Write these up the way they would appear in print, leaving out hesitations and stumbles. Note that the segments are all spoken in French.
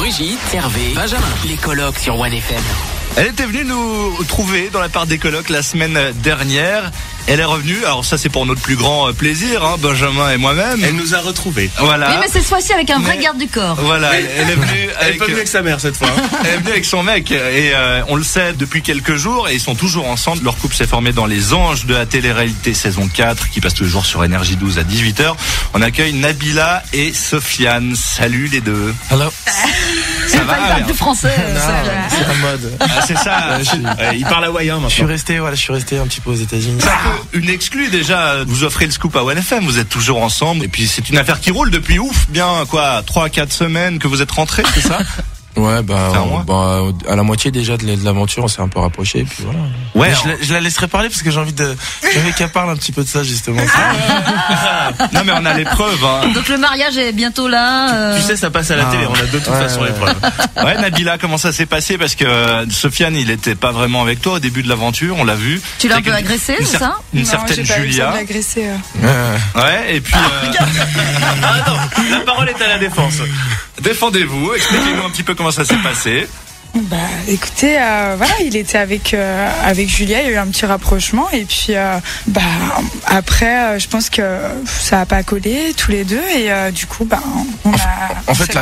Brigitte, Hervé, Benjamin. Les colocs sur One FM. Elle était venue nous trouver dans la part des colocs la semaine dernière. Elle est revenue, alors ça c'est pour notre plus grand plaisir, hein, Benjamin et moi-même. Elle nous a retrouvés. Voilà. Oui, mais cette fois-ci avec un vrai garde du corps. Voilà, elle est venue Elle est pas venue avec sa mère cette fois. Elle est venue avec son mec et on le sait depuis quelques jours et ils sont toujours ensemble. Leur couple s'est formé dans Les Anges de la télé-réalité saison 4 qui passe tous les jours sur Énergie 12 à 18h. On accueille Nabila et Sofiane. Salut les deux. Hello. Ça va? Il parle plus français. C'est la mode. Ah, c'est ça. Il parle hawaïen maintenant. Je suis resté un petit peu aux États-Unis. Une exclue déjà, vous offrez le scoop à One FM, vous êtes toujours ensemble et puis c'est une affaire qui roule depuis bien 3-4 semaines que vous êtes rentrés, c'est ça? Ouais, à la moitié déjà de l'aventure, on s'est un peu rapproché et puis voilà. Ouais. Je la laisserai parler parce que j'ai envie qu'elle parle un petit peu de ça justement. Non mais on a les preuves. Hein. Donc le mariage est bientôt là. Tu sais, ça passe à la télé, on a de toute façon les preuves. Ouais, Nabila, comment ça s'est passé? Parce que Sofiane, il était pas vraiment avec toi au début de l'aventure, on l'a vu. Tu l'as un peu agressé, c'est ça? Une certaine Julia. Ouais, et puis. Attends, la parole est à la défense. Défendez-vous, expliquez-nous un petit peu comment ça s'est passé. Bah écoutez, voilà, il était avec Julia, il y a eu un petit rapprochement et puis après je pense que ça a pas collé tous les deux et du coup en fait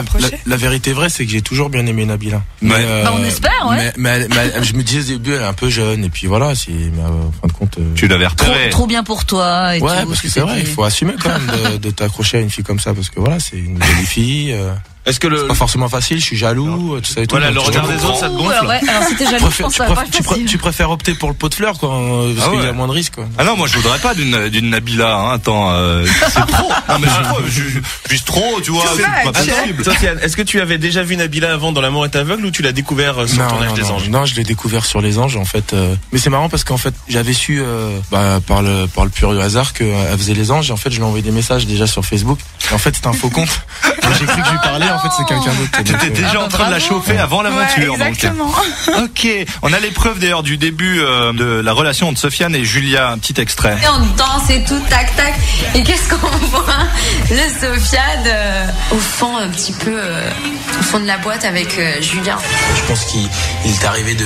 la vérité vraie c'est que j'ai toujours bien aimé Nabila. Mais on espère, ouais. Mais je me disais au début elle est un peu jeune et puis voilà, mais en fin de compte tu l'avais repéré. Trop bien pour toi et ouais, tout, parce que c'est vrai, il faut assumer quand même de t'accrocher à une fille comme ça parce que voilà, c'est une jolie fille. Est-ce que c'est pas forcément facile, je suis jaloux, tout ça et tout. Voilà, le regard des autres, ça te gonfle. Ouais, alors si t'es jaloux, je pense que ça va pas être facile. Tu préfères opter pour le pot de fleurs, quoi, parce qu'il y a moins de risques, quoi. Ah non, moi je voudrais pas d'une Nabila, hein. Attends, c'est trop. Non mais juste trop, tu vois, c'est pas possible. Sofiane, est-ce que tu avais déjà vu Nabila avant dans L'amour est aveugle ou tu l'as découvert sur le tournage des Anges? Non, je l'ai découvert sur Les Anges, en fait. Mais c'est marrant parce qu'en fait, j'avais su, par le pur hasard qu'elle faisait Les Anges, et en fait, je lui ai envoyé des messages déjà sur Facebook. Et en fait, c'était un faux compte. J'ai cru que je lui parlais, en fait, c'est quelqu'un d'autre. Tu étais déjà en train de la chauffer avant l'aventure. Ouais, exactement. Donc. Ok, on a les preuves d'ailleurs du début de la relation entre Sofiane et Julia, un petit extrait. Et on danse et tout, tac tac. Et qu'est-ce qu'on voit? Le Sofiane au fond, un petit peu au fond de la boîte avec Julia. Je pense qu'il est arrivé de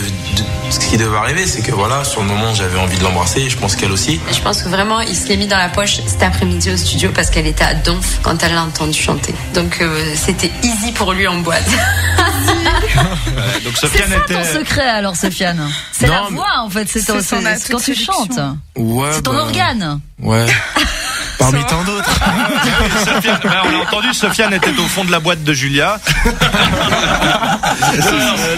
ce qui devait arriver, c'est que voilà, sur le moment j'avais envie de l'embrasser et je pense qu'elle aussi. Je pense que vraiment il se l'est mis dans la poche cet après-midi au studio parce qu'elle était à Donf quand elle l'a entendu chanter. Donc c'était easy pour lui en boîte. Donc Sofiane c'est ça ton secret alors, Sofiane? C'est la voix en fait, c'est quand tu chantes. Ouais, c'est ton organe. Ouais. Parmi tant d'autres. Sofiane, on l'a entendu, Sofiane était au fond de la boîte de Julia.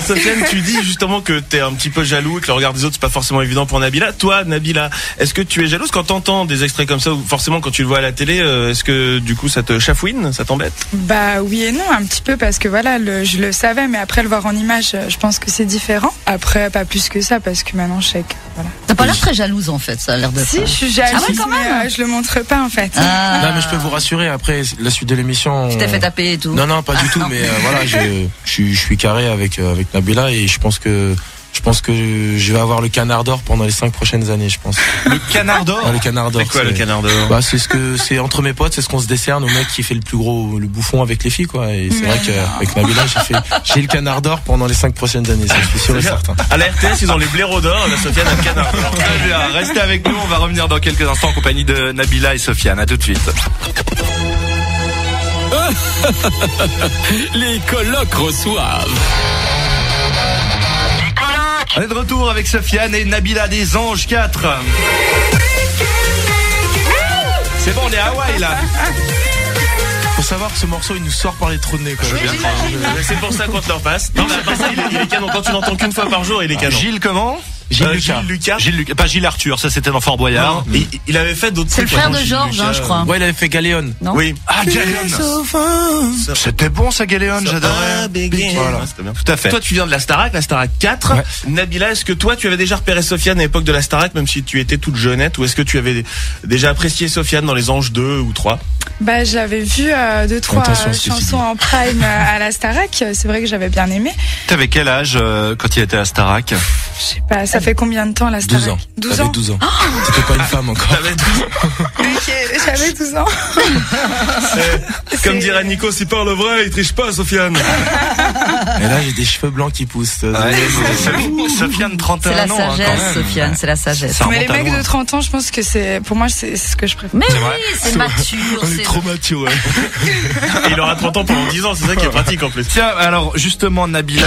Sofiane, tu dis justement que t'es un petit peu jaloux et que le regard des autres c'est pas forcément évident pour Nabila. Toi, Nabila, est-ce que tu es jalouse quand t'entends des extraits comme ça ou forcément quand tu le vois à la télé? Est-ce que du coup ça te chafouine, ça t'embête? Bah oui et non, un petit peu parce que voilà, je le savais, mais après le voir en image, je pense que c'est différent. Après, pas plus que ça parce que maintenant je sais que voilà. T'as pas l'air très jalouse en fait, ça a l'air de. Si, je suis jalouse, mais je le montre pas en fait. Non, mais je peux vous rassurer, après la suite de l'émission. Tu t'es fait taper et tout. Non, pas du tout, mais voilà, je suis carré avec Nabila et je pense que je vais avoir le canard d'or pendant les 5 prochaines années, je pense. Le canard d'or? Le canard d'or. C'est quoi le canard d'or? Bah, c'est entre mes potes, c'est ce qu'on se décerne au mec qui fait le bouffon avec les filles, quoi. Et c'est vrai qu'avec Nabila, j'ai le canard d'or pendant les 5 prochaines années, ça, je suis sûr et certain. À la RTS, ils ont les blaireaux d'or, la Sofiane a le canard d'or. Très bien, restez avec nous, on va revenir dans quelques instants en compagnie de Nabila et Sofiane. À tout de suite. Les colocs reçoivent. On est de retour avec Sofiane et Nabila des Anges 4. C'est bon, on est à Hawaï là. Faut savoir que ce morceau il nous sort par les trous de nez, quoi. C'est pour ça qu'on te le repasse. Non, mais à part ça, il est canon. Quand tu l'entends qu'une fois par jour, il est canon. Gilles comment? Gilles Lucas. Pas Gilles Arthur, ça c'était dans Fort Boyard. Il avait fait d'autres C'est trucs. le frère de Georges, je crois. Ouais, il avait fait Galéon. Non? Oui. Ah, Galéon. C'était bon ça, Galéon, j'adorais. Voilà, c'était bien. Tout à fait. Toi, tu viens de la Starac 4. Ouais. Nabila, est-ce que toi, tu avais déjà repéré Sofiane à l'époque de la Starac, même si tu étais toute jeunette, ou est-ce que tu avais déjà apprécié Sofiane dans Les Anges 2 ou 3? Bah, je l'avais vu 2-3 chansons en prime à la Starac. C'est vrai que j'avais bien aimé. T'avais quel âge quand il était à Starac? Je sais pas, ça fait combien de temps la Starac? 12 ans. 12 ans. C'était pas une femme encore. T'avais 12 ans. Ok, j'avais 12 ans. Comme dirait Nico, s'il parle vrai, il triche pas, Sofiane. Et là, j'ai des cheveux blancs qui poussent. Sofiane, 31 ans. C'est la sagesse, Sofiane, c'est la sagesse. Mais les mecs de 30 ans, je pense que pour moi, c'est ce que je préfère. Mais oui, c'est mature. On est trop mature, ouais. Et il aura 30 ans pendant 10 ans, c'est ça qui est pratique en plus. Tiens, alors justement Nabila,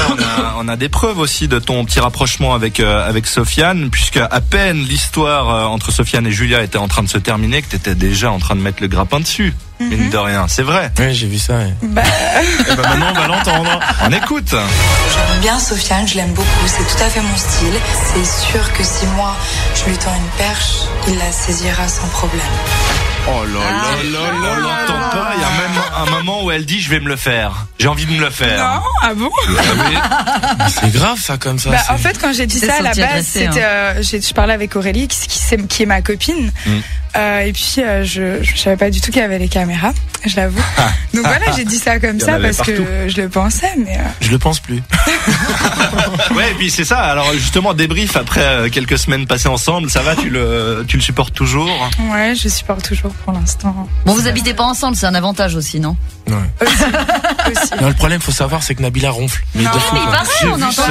on a des preuves aussi de ton petit rapprochement avec Sofiane, puisque à peine l'histoire entre Sofiane et Julia était en train de se terminer que t'étais déjà en train de mettre le grappin dessus. Mine de rien, c'est vrai. Ouais, j'ai vu ça. Ouais. Maintenant, on va l'entendre. On écoute. J'aime bien Sofiane, je l'aime beaucoup, c'est tout à fait mon style. C'est sûr que si moi, je lui tends une perche, il la saisira sans problème. Oh là là, on l'entend pas. Il y a même un moment où elle dit je vais me le faire. J'ai envie de me le faire. Non, ah bon? C'est grave ça comme ça. En fait, quand j'ai dit ça à la base, c'était, je parlais avec Aurélie, qui est ma copine. Et puis je savais pas du tout qu'il y avait les caméras, je l'avoue. Donc voilà, j'ai dit ça comme ça parce que je le pensais, mais je le pense plus. Ouais, et puis c'est ça. Alors justement, débrief après quelques semaines passées ensemble, ça va, tu le supportes toujours? Ouais, je supporte toujours pour l'instant. Bon, vous habitez pas ensemble, c'est un avantage aussi, non? Ouais. Aussi. Non, le problème, faut savoir, c'est que Nabila ronfle. Mais de fou. Mais il paraît, on entend.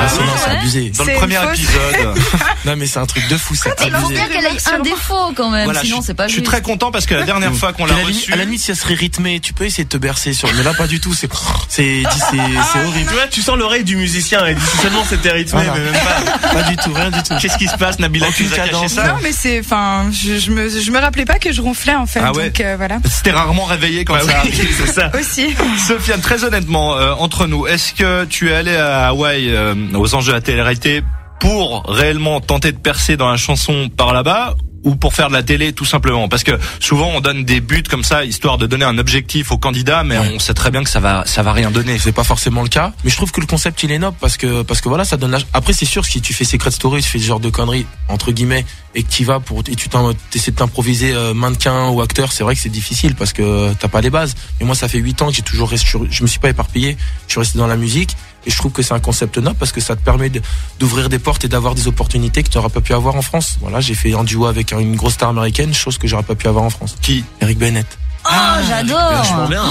C'est abusé. Dans le premier épisode. Non, mais c'est un truc de fou, c'est Il faut abusé. bien qu'elle ait un défaut quand même, Voilà, sinon c'est pas je suis juste. très content parce que la dernière fois qu'on l'a reçu, à la limite, si elle serait rythmée, tu peux essayer de te bercer sur. Mais là, pas du tout. C'est horrible. Tu vois, tu sens l'oreille du musicien et dit seulement c'était rythmé, Voilà. mais même pas. Pas du tout, rien du tout. qu'est-ce qui se passe, Nabila? Tu nous as caché ça? Non, mais je me rappelais pas que je ronflais en fait. Ah ouais. Donc voilà. C'était rarement réveillé quand ça arrive. C'est ça. Aussi. Sofiane, très honnêtement, entre nous, est-ce que tu es allé à Hawaï, aux Anges de la télé-réalité, pour réellement tenter de percer dans la chanson par là-bas, ou pour faire de la télé tout simplement? Parce que souvent on donne des buts comme ça histoire de donner un objectif au candidat, mais on sait très bien que ça va rien donner. C'est pas forcément le cas, mais je trouve que le concept il est noble parce que voilà, ça donne après c'est sûr, si tu fais Secret Story, tu fais ce genre de conneries entre guillemets et que tu vas et tu essaies de t'improviser mannequin ou acteur, c'est vrai que c'est difficile parce que t'as pas les bases. Mais moi ça fait 8 ans que j'ai toujours je me suis pas éparpillé, je suis resté dans la musique. Et je trouve que c'est un concept noble parce que ça te permet d'ouvrir des portes et d'avoir des opportunités que tu n'auras pas pu avoir en France. Voilà, j'ai fait un duo avec une grosse star américaine, chose que j'aurais pas pu avoir en France. Qui? Eric Bennett. Oh, j'adore. Vachement bien.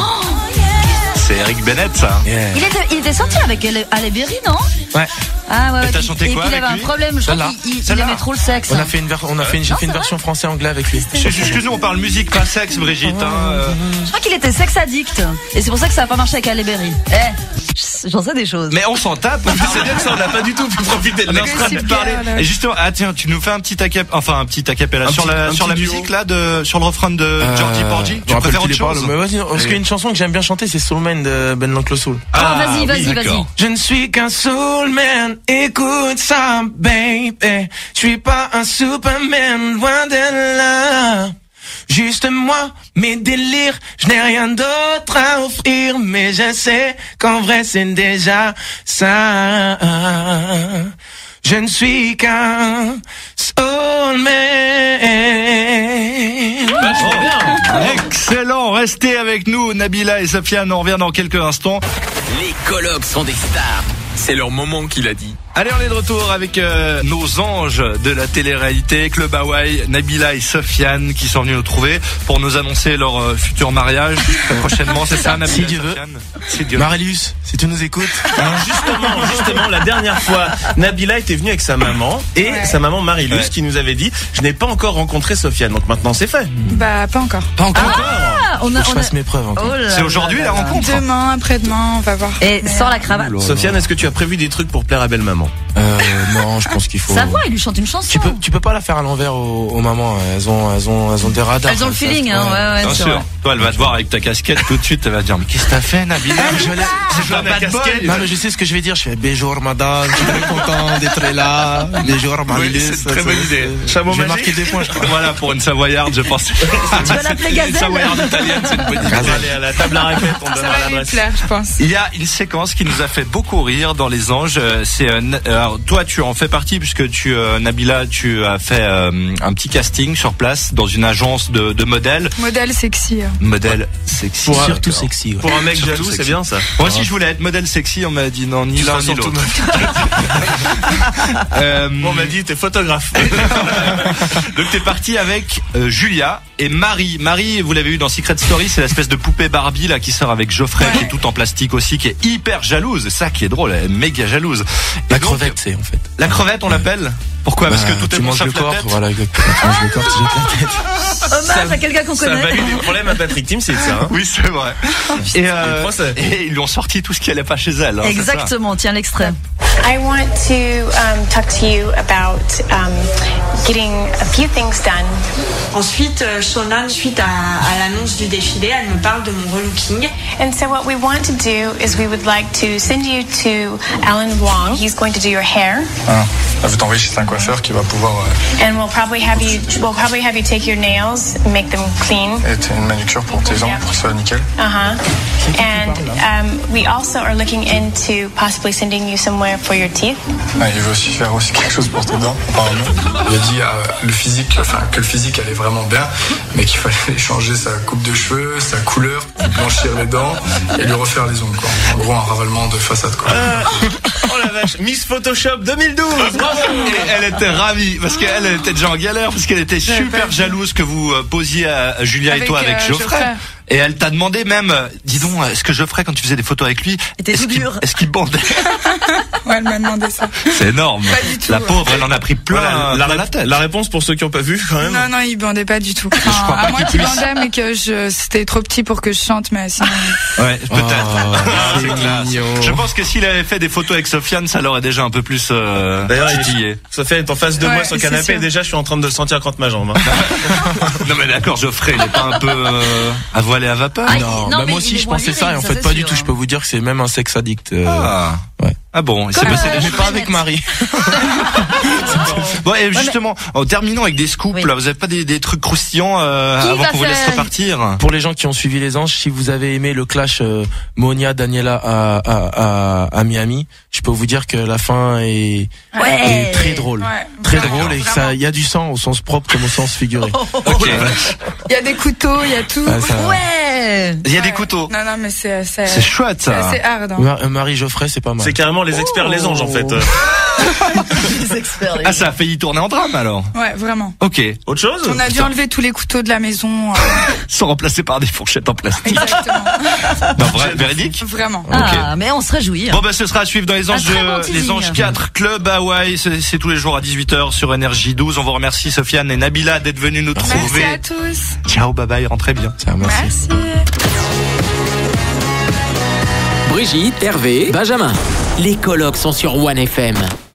C'est Eric Bennett, ça. Yeah. Il était sorti avec Halle Berry, non? Ouais. Ah ouais. Et t'as chanté quoi puis il avec avait un lui? problème, je crois qu'il aimait trop le sexe. On a fait j'ai fait une version français-anglais avec lui. Excuse-nous, on parle musique, pas sexe, Brigitte. Je crois qu'il était sexe addict. Et c'est pour ça que ça a pas marché avec Halle Berry. J'en sais des choses. Mais on s'en tape. C'est bien que ça, on n'a pas du tout pu profiter de On est en train de parler. Et justement, tiens, tu nous fais un petit acapella sur la musique là, sur le refrain de Georgie Porgy. Tu préfères autre chose? Mais vas-y, parce qu'il y a une chanson que j'aime bien chanter, c'est Soul Man de Ben l'Oncle Soul. Vas-y. Je ne suis qu'un soul man, écoute ça, baby. Je suis pas un Superman, loin de là. Juste moi, mes délires, je n'ai rien d'autre à offrir, mais je sais qu'en vrai c'est déjà ça. Je ne suis qu'un soul man. Excellent, restez avec nous, Nabila et Sofiane, on revient dans quelques instants. Les colocs sont des stars. C'est leur moment qu'il a dit. Allez, on est de retour avec nos anges de la télé-réalité, Club Hawaï, Nabila et Sofiane qui sont venus nous trouver pour nous annoncer leur futur mariage très prochainement, c'est ça, Nabila? Si Dieu veut. Si Dieu veut. Marilius, si tu nous écoutes. Justement, la dernière fois, Nabila était venue avec sa maman et sa maman Marilus qui nous avait dit je n'ai pas encore rencontré Sofiane. Donc maintenant c'est fait. Bah pas encore. Pas encore. On Faut que je fasse mes preuves encore. C'est aujourd'hui la rencontre? Demain, après-demain, on va voir. Et sans la cravate. Sofiane, est-ce que tu as prévu des trucs pour plaire à belle maman? Non, je pense qu'il faut. Sa voix, il lui chante une chanson. Tu peux pas la faire à l'envers aux mamans. Elles ont des radars. Elles ont le feeling, hein. Ouais, Bien c'est sûr. vrai. Toi, elle va te voir avec ta casquette tout de suite, elle va te dire mais qu'est-ce que t'as fait, Nabila? C'est pas ma casquette. Non, mais je sais ce que je vais dire. Je fais bonjour madame, je suis très content d'être là. Bonjour Marilus. c'est une très bonne idée. Chameau Je vais magique. marquer des points, je crois. Voilà, pour une Savoyarde, je pense. Tu vas l'appeler Une Gazelle. Savoyarde italienne, c'est une bonne idée. Allez, à la table à raclette, on Ça donnera va lui l'adresse. plaire, je pense. Il y a une séquence qui nous a fait beaucoup rire dans Les Anges. C'est Alors toi, tu en fais partie puisque Nabila, tu as fait un petit casting sur place dans une agence de modèles. Modèle sexy. Modèle sexy. Surtout sexy. Ouais. Pour un mec jaloux, c'est bien ça. Moi aussi, je voulais être modèle sexy. On m'a dit non, ni l'un ni l'autre. On m'a dit t'es photographe. Donc t'es parti avec Julia et Marie. Marie, vous l'avez vu dans Secret Story, c'est l'espèce de poupée Barbie là qui sort avec Geoffrey, qui est tout en plastique aussi, qui est hyper jalouse. C'est ça qui est drôle, elle est méga jalouse. La crevette, c'est en fait. La crevette, on l'appelle. Pourquoi? Parce que tout est bon, manges le corps, tête. voilà, exactement. Tu manges le corps, tu jettes la tête. Hommage à quelqu'un qu'on connaît. Ça valide des problèmes à Patrick Timsit, ça. Hein. Oui, c'est vrai. Et ils lui ont sorti tout ce qui allait pas chez elle. Hein, exactement, tiens l'extrait. I want to talk to you about getting a few things done. Ensuite, Shona, suite à l'annonce du défilé, elle me parle de mon relooking. And so what we want to do is we would like to send you to Alan Wong. He's going to do your hair. Je vais t'envoyer chez un coiffeur qui va pouvoir. And we'll probably have you take your nails, make them clean. Et une manucure pour tes ongles pour que ce soit nickel. And we also are looking into possibly sending you somewhere for your teeth. Il veut aussi faire quelque chose pour tes dents, apparemment. Il a dit que le physique allait vraiment bien, mais qu'il fallait changer sa coupe de cheveux, sa couleur, blanchir les dents et lui refaire les ongles, quoi. En gros, un ravalement de façade, quoi. Oh la vache, Miss Photoshop 2012. Et elle était ravie parce qu'elle était déjà en galère parce qu'elle était super jalouse que vous posiez à Julia et toi avec Geoffrey. Et elle t'a demandé même, dis donc, est-ce que Geoffrey, quand tu faisais des photos avec lui, est-ce qu'il bandait? Ouais, elle m'a demandé ça. C'est énorme. Pas du tout. La pauvre, elle en a pris plein la tête. La réponse pour ceux qui n'ont pas vu, quand même. Non, il bandait pas du tout. Enfin, à moi qui bandait, mais que c'était trop petit pour que je chante, mais sinon. Ouais, peut-être. C'est mignon. Je pense que s'il avait fait des photos avec Sofiane, ça l'aurait déjà un peu plus d'ailleurs titillé. Sofiane est en face de moi sur le canapé et déjà je suis en train de sentir contre ma jambe. Non mais d'accord, Geoffrey, il est pas un peu à voiler à vapeur? Non, moi aussi je pensais ça et en fait pas du tout. Je peux vous dire que c'est même un sexe addict. Ouais. Ah bon, il s'est passé des mais pas avec Marie. Bon, et justement, en terminant avec des scoops, là, vous avez pas des trucs croustillants avant qu'on vous laisse repartir? Pour les gens qui ont suivi les Anges, si vous avez aimé le clash Monia Daniela à Miami, je peux vous dire que la fin est très drôle. Très drôle et ça, il y a du sang au sens propre comme au sens figuré. Ok. Il y a des couteaux, il y a tout. Il y a des couteaux. Non, mais c'est chouette ça. C'est hard. Hein. Marie Geoffrey, c'est pas mal. C'est carrément les experts les anges en fait. Ah, ça a failli tourner en drame alors. Ouais, vraiment. Ok. Autre chose? On a dû enlever tous les couteaux de la maison. Sont remplacés par des fourchettes en plastique. Exactement. Non, vrai, véridique? Vraiment. Mais on se réjouit. Bon, ce sera à suivre dans les Anges 4 Club Hawaï. C'est tous les jours à 18h sur Énergie 12. On vous remercie Sofiane et Nabila d'être venus nous trouver. Merci à tous. Ciao, bye bye, rentrez bien. Ciao, merci. Brigitte, Hervé, Benjamin. Les colocs sont sur One FM.